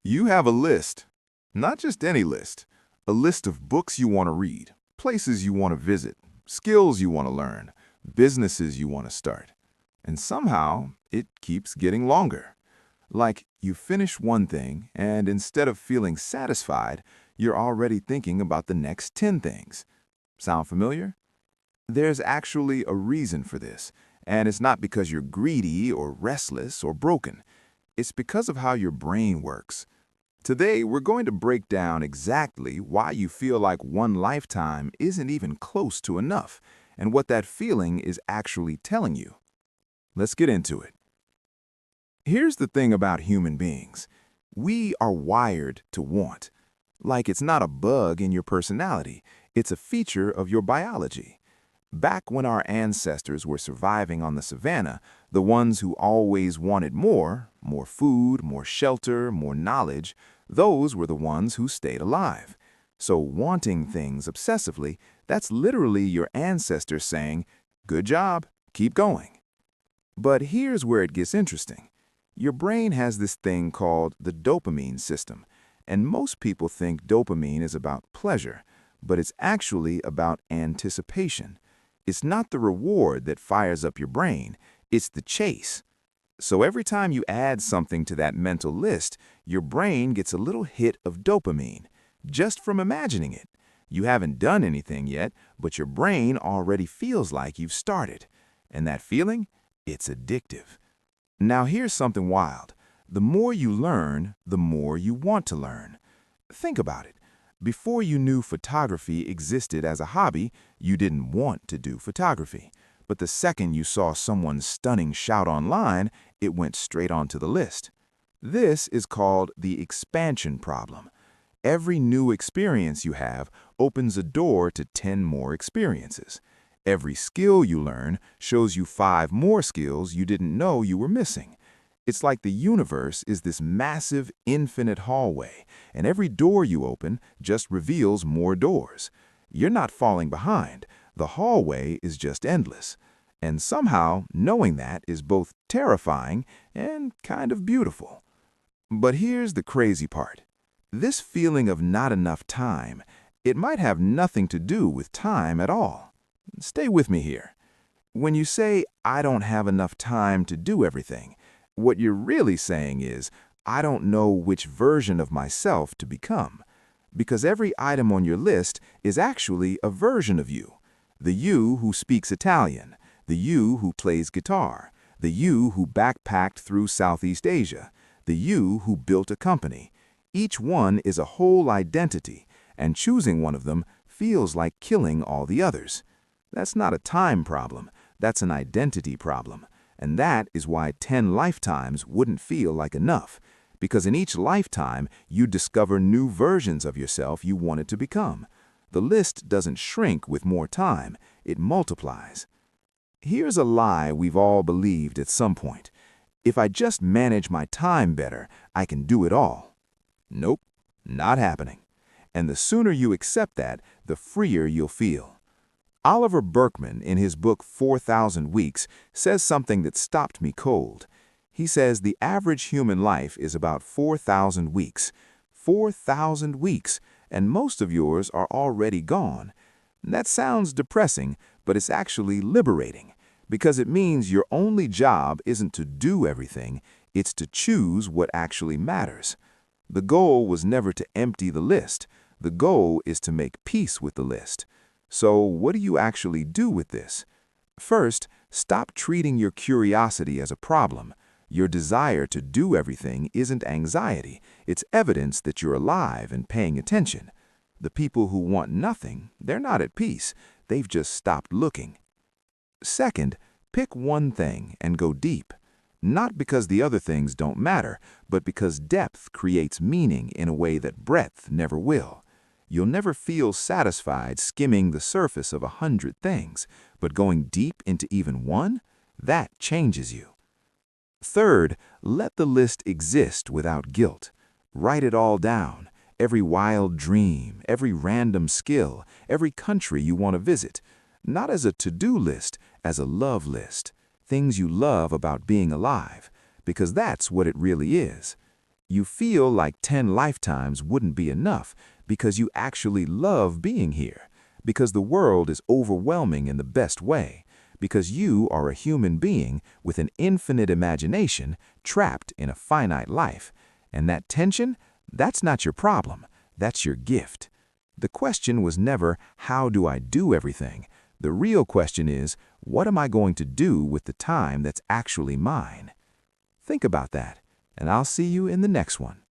You have a list. Not just any list. A list of books you want to read, places you want to visit, skills you want to learn, businesses you want to start. And somehow, it keeps getting longer. Like you finish one thing, and instead of feeling satisfied, you're already thinking about the next 10 things. Sound familiar? There's actually a reason for this, and it's not because you're greedy or restless or broken. It's because of how your brain works. Today, we're going to break down exactly why you feel like one lifetime isn't even close to enough, and what that feeling is actually telling you. Let's get into it. Here's the thing about human beings. We are wired to want. Like it's not a bug in your personality, it's a feature of your biology. Back when our ancestors were surviving on the savannah, the ones who always wanted more food, more shelter, more knowledge, those were the ones who stayed alive. So wanting things obsessively, that's literally your ancestors saying, "Good job, keep going." But here's where it gets interesting. Your brain has this thing called the dopamine system, and most people think dopamine is about pleasure, but it's actually about anticipation. It's not the reward that fires up your brain, it's the chase. So every time you add something to that mental list, your brain gets a little hit of dopamine, just from imagining it. You haven't done anything yet, but your brain already feels like you've started. And that feeling? It's addictive. Now here's something wild. The more you learn, the more you want to learn. Think about it. Before you knew photography existed as a hobby, you didn't want to do photography. But the second you saw someone's stunning shot online, it went straight onto the list. This is called the expansion problem. Every new experience you have opens a door to 10 more experiences. Every skill you learn shows you 5 more skills you didn't know you were missing. It's like the universe is this massive, infinite hallway, and every door you open just reveals more doors. You're not falling behind. The hallway is just endless. And somehow, knowing that is both terrifying and kind of beautiful. But here's the crazy part. This feeling of not enough time, it might have nothing to do with time at all. Stay with me here. When you say, "I don't have enough time to do everything," what you're really saying is, "I don't know which version of myself to become." Because every item on your list is actually a version of you. The you who speaks Italian, the you who plays guitar, the you who backpacked through Southeast Asia, the you who built a company. Each one is a whole identity, and choosing one of them feels like killing all the others. That's not a time problem, that's an identity problem. And that is why 10 lifetimes wouldn't feel like enough, because in each lifetime you discover new versions of yourself you wanted to become. The list doesn't shrink with more time, it multiplies. Here's a lie we've all believed at some point. If I just manage my time better, I can do it all. Nope, not happening. And the sooner you accept that, the freer you'll feel. Oliver Burkeman, in his book 4,000 Weeks, says something that stopped me cold. He says the average human life is about 4,000 weeks. 4,000 weeks, and most of yours are already gone. That sounds depressing, but it's actually liberating, because it means your only job isn't to do everything, it's to choose what actually matters. The goal was never to empty the list. The goal is to make peace with the list. So what do you actually do with this? First, stop treating your curiosity as a problem. Your desire to do everything isn't anxiety. It's evidence that you're alive and paying attention. The people who want nothing, they're not at peace. They've just stopped looking. Second, pick one thing and go deep. Not because the other things don't matter, but because depth creates meaning in a way that breadth never will. You'll never feel satisfied skimming the surface of 100 things, but going deep into even one, that changes you. Third, let the list exist without guilt. Write it all down, every wild dream, every random skill, every country you want to visit. Not as a to-do list, as a love list. Things you love about being alive, because that's what it really is. You feel like 10 lifetimes wouldn't be enough because you actually love being here, because the world is overwhelming in the best way, because you are a human being with an infinite imagination trapped in a finite life. And that tension, that's not your problem, that's your gift. The question was never, how do I do everything? The real question is, what am I going to do with the time that's actually mine? Think about that, and I'll see you in the next one.